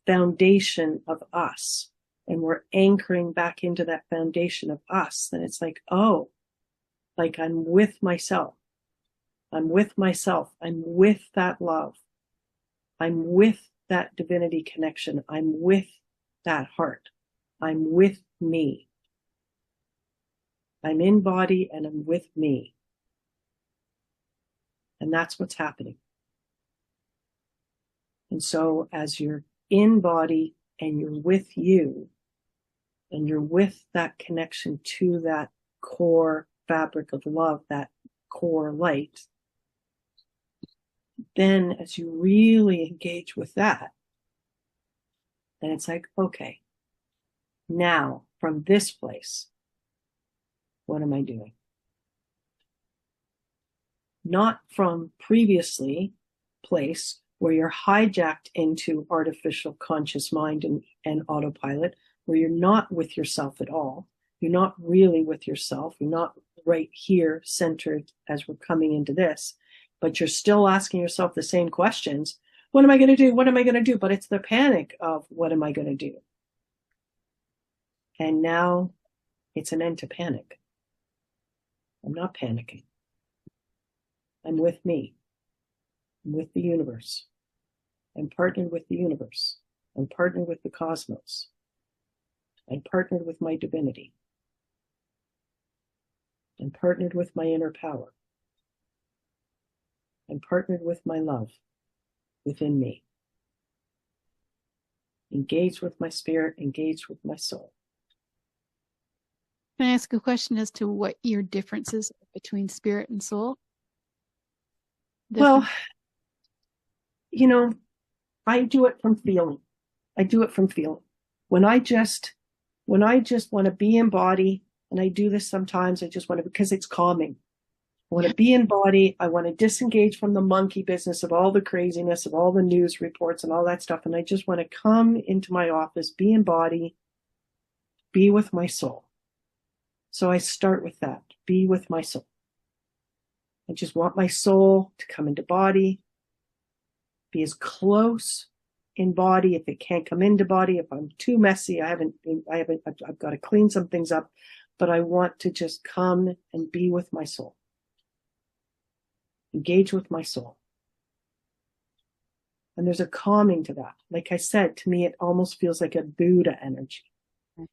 foundation of us, and we're anchoring back into that foundation of us, then it's like, oh, like I'm with myself. I'm with myself. I'm with that love. I'm with that divinity connection. I'm with that heart. I'm with me. I'm in body and I'm with me. And that's what's happening. And so as you're in body and you're with you, and you're with that connection to that core fabric of love, that core light, then as you really engage with that, then it's like, okay, now from this place, what am I doing? Not from previously place where you're hijacked into artificial conscious mind and autopilot, where you're not with yourself at all. You're not really with yourself. You're not right here centered as we're coming into this, but you're still asking yourself the same questions. What am I going to do? What am I going to do? But it's the panic of what am I going to do? And now it's an end to panic. I'm not panicking. I'm with me. I'm with the universe. I'm partnered with the universe. I'm partnered with the cosmos. I'm partnered with my divinity. I'm partnered with my inner power. I'm partnered with my love within me. Engaged with my spirit, engaged with my soul. Can I ask a question as to what your differences are between spirit and soul? Well, you know, I do it from feeling. I do it from feeling. When I just want to be in body, and I do this sometimes, I just want to, because it's calming. I want to be in body. I want to disengage from the monkey business of all the craziness, of all the news reports and all that stuff. And I just want to come into my office, be in body, be with my soul. So I start with that, be with my soul. I just want my soul to come into body, be as close in body. If it can't come into body, if I'm too messy, I've got to clean some things up, but I want to just come and be with my soul. Engage with my soul. And there's a calming to that. Like I said, to me, it almost feels like a Buddha energy.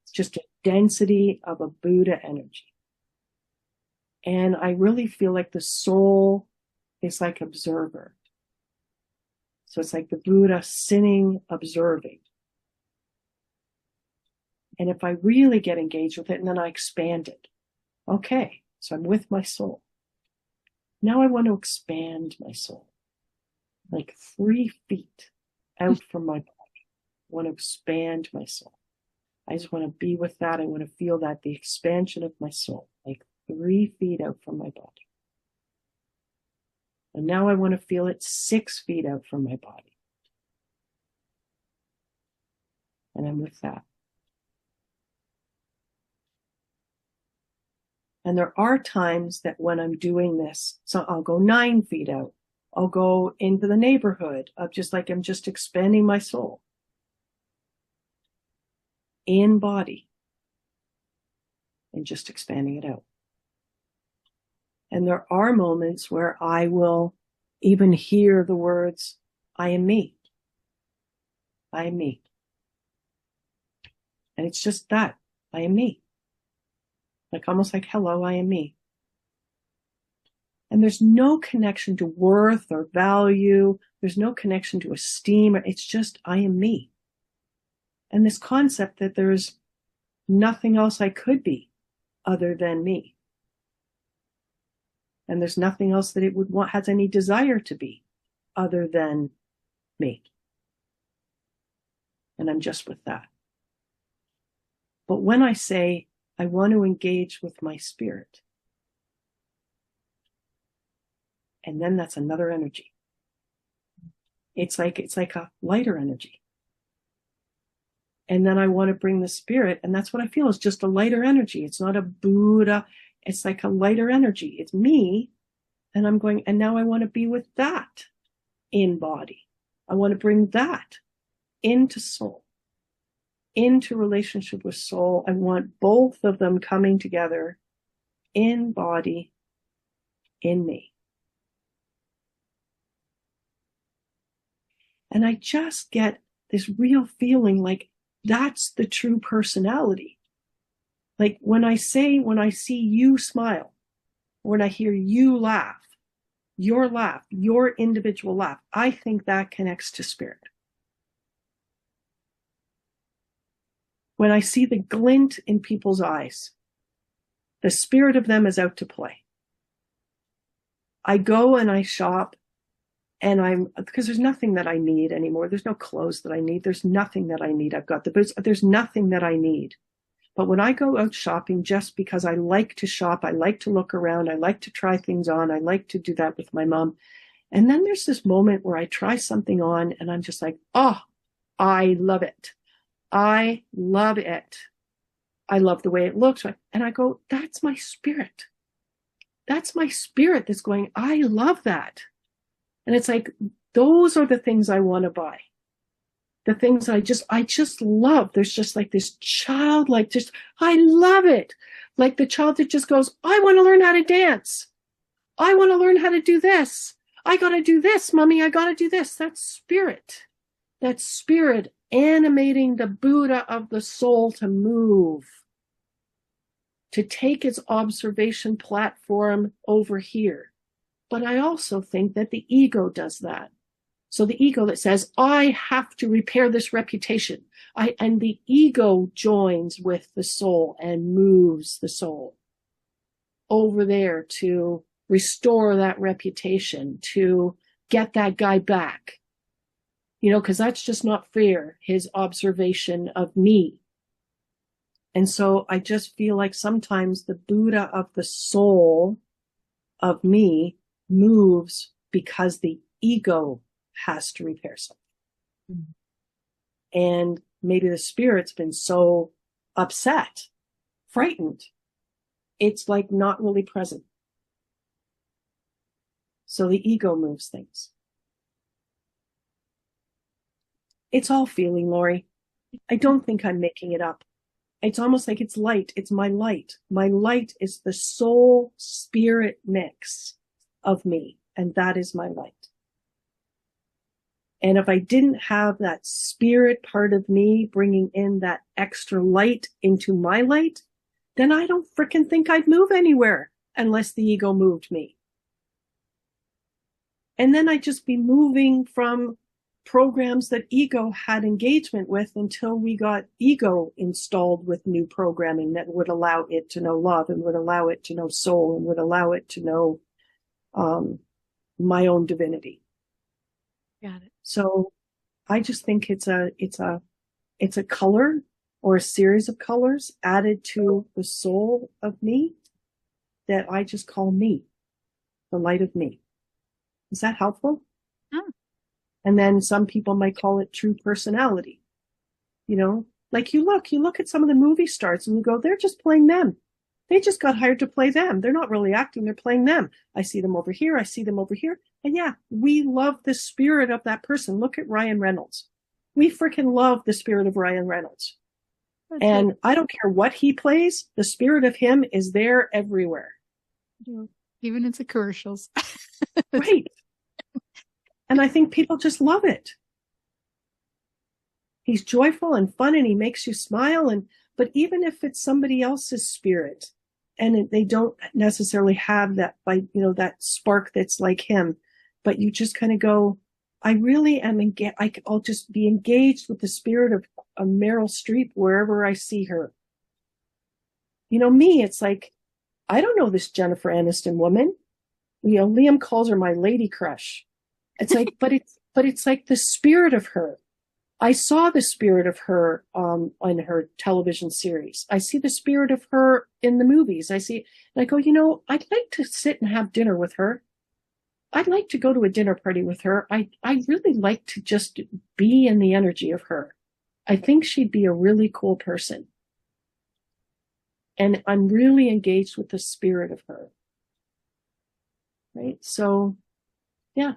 It's just a density of a Buddha energy. And I really feel like the soul is like observer. So it's like the Buddha sitting, observing. And if I really get engaged with it, and then I expand it. Okay, so I'm with my soul. Now I want to expand my soul. Like 3 feet out from my body. I want to expand my soul. I just want to be with that. I want to feel that, the expansion of my soul, like 3 feet out from my body. And now I want to feel it 6 feet out from my body. And I'm with that. And there are times that when I'm doing this, so I'll go 9 feet out. I'll go into the neighborhood of just like I'm just expanding my soul. In body. And just expanding it out. And there are moments where I will even hear the words, I am me. I am me. And it's just that. I am me. Like almost like, hello, I am me. And there's no connection to worth or value. There's no connection to esteem. It's just, I am me. And this concept that there's nothing else I could be other than me. And there's nothing else that it would want, has any desire to be other than me. and I'm just with that. But when I say, I want to engage with my spirit, and then that's another energy. It's like a lighter energy. And then I want to bring the spirit, and that's what I feel is just a lighter energy. It's not a Buddha. It's like a lighter energy. It's me. And I'm going, and now I want to be with that in body. I want to bring that into soul, into relationship with soul. I want both of them coming together in body, in me. And I just get this real feeling like that's the true personality. Like when I see you smile, when I hear you laugh, your individual laugh, I think that connects to spirit. When I see the glint in people's eyes, the spirit of them is out to play. I go and I shop, and because there's nothing that I need anymore. There's no clothes that I need. There's nothing that I need. I've got the boots. There's nothing that I need. But when I go out shopping, just because I like to shop, I like to look around, I like to try things on, I like to do that with my mom. And then there's this moment where I try something on and I'm just like, oh, I love it. I love it. I love the way it looks. And I go, that's my spirit. That's my spirit that's going, I love that. And it's like, those are the things I want to buy. The things I just love. There's just like this childlike, just, I love it. Like the child that just goes, I want to learn how to dance. I want to learn how to do this. I got to do this, mommy. I got to do this. That's spirit. That's spirit animating the Buddha of the soul to move, to take its observation platform over here. But I also think that the ego does that. So the ego that says, I have to repair this reputation. And the ego joins with the soul and moves the soul over there to restore that reputation, to get that guy back. You know, because that's just not fair, his observation of me. And so I just feel like sometimes the Buddha of the soul of me moves because the ego has to repair something. Mm-hmm. And maybe the spirit's been so upset, frightened, it's like not really present. So the ego moves things. It's all feeling, Laurie. I don't think I'm making it up. It's almost like it's light. It's my light. My light is the soul spirit mix of me. And that is my light. And if I didn't have that spirit part of me bringing in that extra light into my light, then I don't frickin' think I'd move anywhere unless the ego moved me. And then I'd just be moving from programs that ego had engagement with until we got ego installed with new programming that would allow it to know love and would allow it to know soul and would allow it to know my own divinity. Got it. So I just think it's a color or a series of colors added to the soul of me that I just call me, the light of me. Is that helpful? Oh. And then some people might call it true personality. You know, like you look at some of the movie stars and you go, they're just playing them. They just got hired to play them. They're not really acting. They're playing them. I see them over here. I see them over here. And yeah, we love the spirit of that person. Look at Ryan Reynolds. We freaking love the spirit of Ryan Reynolds. That's and right. I don't care what he plays. The spirit of him is there everywhere. Even in the commercials. Right. And I think people just love it. He's joyful and fun and he makes you smile. But even if it's somebody else's spirit and they don't necessarily have that, that spark that's like him, but you just kind of go, I really am I'll just be engaged with the spirit of Meryl Streep wherever I see her. You know, me, it's like, I don't know this Jennifer Aniston woman. You know, Liam calls her my lady crush. It's like, but it's like the spirit of her. I saw the spirit of her on her television series. I see the spirit of her in the movies. And I go, I'd like to sit and have dinner with her. I'd like to go to a dinner party with her. I'd really like to just be in the energy of her. I think she'd be a really cool person. And I'm really engaged with the spirit of her. Right? So, yeah.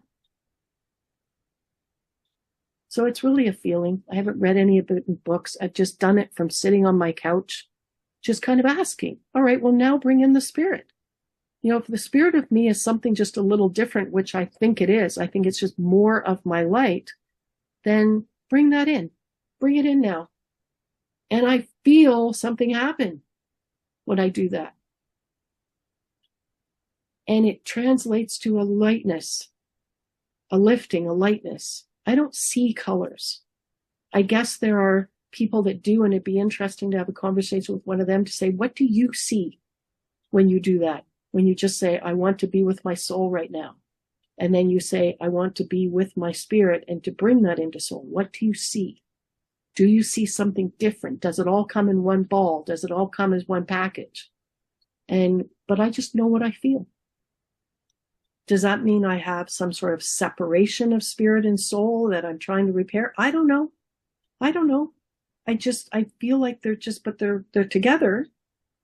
So it's really a feeling. I haven't read any of it in books. I've just done it from sitting on my couch, just kind of asking, all right, well, now bring in the spirit. If the spirit of me is something just a little different, which I think it is, I think it's just more of my light, then bring that in. Bring it in now. And I feel something happen when I do that. And it translates to a lightness, a lifting, a lightness. I don't see colors. I guess there are people that do, and it'd be interesting to have a conversation with one of them to say, what do you see when you do that? When you just say, I want to be with my soul right now. And then you say, I want to be with my spirit, and to bring that into soul. What do you see? Do you see something different? Does it all come in one ball? Does it all come as one package? But I just know what I feel. Does that mean I have some sort of separation of spirit and soul that I'm trying to repair? I don't know. I feel like they're together.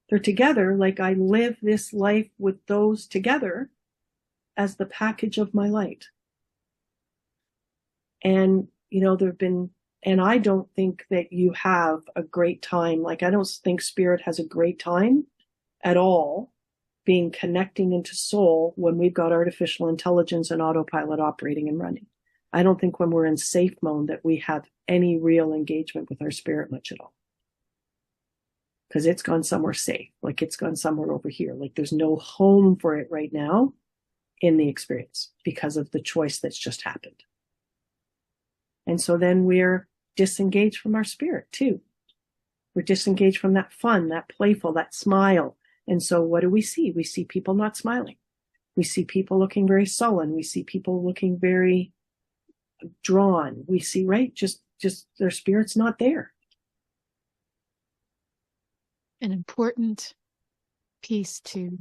They're together. Like I live this life with those together as the package of my light. And, and I don't think that you have a great time. Like I don't think spirit has a great time at all being connecting into soul when we've got artificial intelligence and autopilot operating and running. I don't think when we're in safe mode that we have any real engagement with our spirit much at all. Because it's gone somewhere safe. Like it's gone somewhere over here. Like there's no home for it right now in the experience because of the choice that's just happened. And so then we're disengaged from our spirit too. We're disengaged from that fun, that playful, that smile. And so what do we see? We see people not smiling. We see people looking very sullen. We see people looking very drawn. We see, right? Just their spirit's not there. An important piece to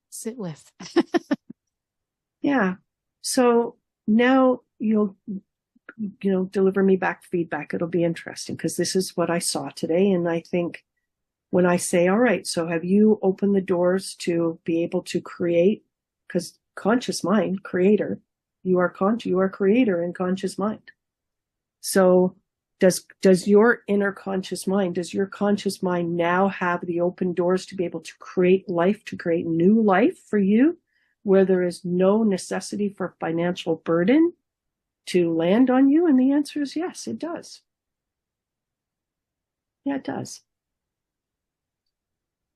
sit with. Yeah. So now you'll deliver me back feedback. It'll be interesting because this is what I saw today. And I think when I say, all right, so have you opened the doors to be able to create? Because conscious mind, creator, you are creator in conscious mind. So does your inner conscious mind, does your conscious mind now have the open doors to be able to create life, to create new life for you, where there is no necessity for financial burden to land on you? And the answer is yes, it does. Yeah, it does.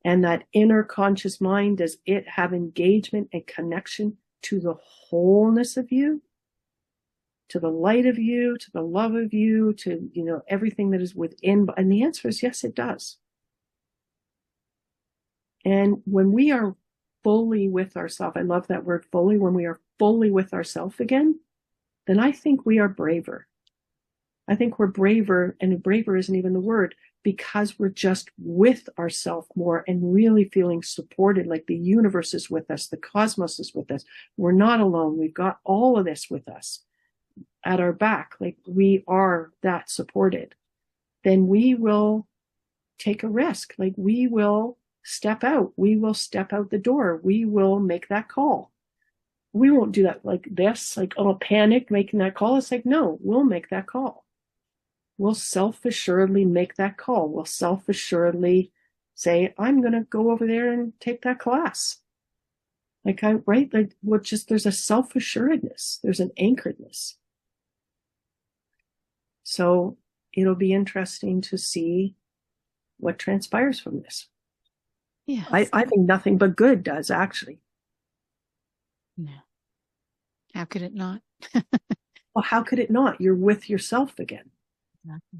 And that inner conscious mind, does it have engagement and connection to the wholeness of you, to the light of you, to the love of you, to, everything that is within? And the answer is yes, it does. And when we are fully with ourselves, I love that word fully, when we are fully with ourselves again, then I think we are braver. I think we're braver, and braver isn't even the word, because we're just with ourselves more and really feeling supported, like the universe is with us, the cosmos is with us. We're not alone. We've got all of this with us at our back, like we are that supported. Then we will take a risk, like we will step out. We will step out the door. We will make that call. We won't do that like this, like, oh, panic making that call. It's like, no, we'll make that call. We'll self-assuredly make that call. We'll self-assuredly say, I'm going to go over there and take that class. There's a self-assuredness. There's an anchoredness. So it'll be interesting to see what transpires from this. Yes. I think nothing but good does, actually. No. How could it not? Well, how could it not? You're with yourself again. Exactly.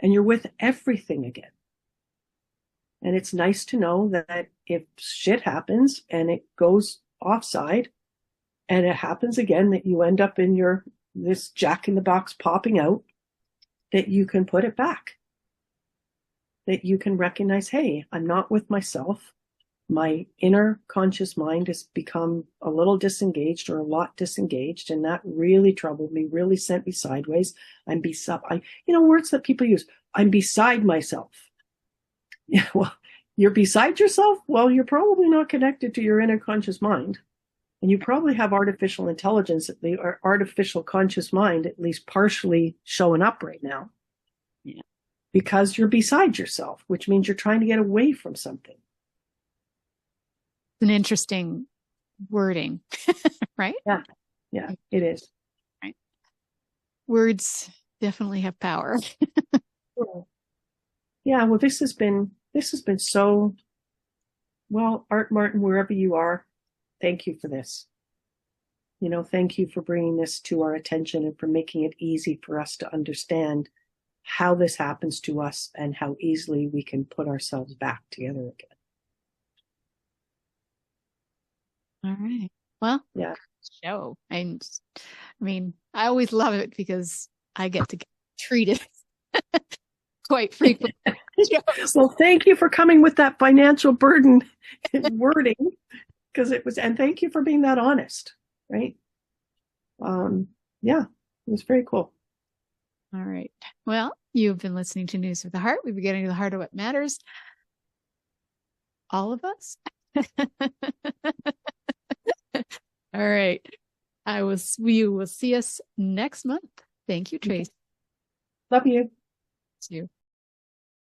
And you're with everything again. And it's nice to know that if shit happens and it goes offside and it happens again, that you end up in your this jack in the box popping out, that you can put it back. That you can recognize, hey, I'm not with myself. My inner conscious mind has become a little disengaged or a lot disengaged, and that really troubled me, really sent me sideways. Words that people use. I'm beside myself. Yeah, well, you're beside yourself? Well, you're probably not connected to your inner conscious mind. And you probably have artificial intelligence, or artificial conscious mind, at least partially showing up right now. Yeah. Because you're beside yourself, which means you're trying to get away from something. It's an interesting wording, right? Yeah, it is. Right. Words definitely have power. Yeah, well, this has been so, well, Art Martin, wherever you are, thank you for this. Thank you for bringing this to our attention and for making it easy for us to understand how this happens to us and how easily we can put ourselves back together again. All right. Well, yeah. Show. I mean, I always love it because I get to get treated quite frequently. Well, thank you for coming with that financial burden wording, because and thank you for being that honest, right? Yeah, it was very cool. All right. Well, you've been listening to News of the Heart. We've been getting to the heart of what matters. All of us. All right. We will see us next month. Thank you, Tracy. Love you. You.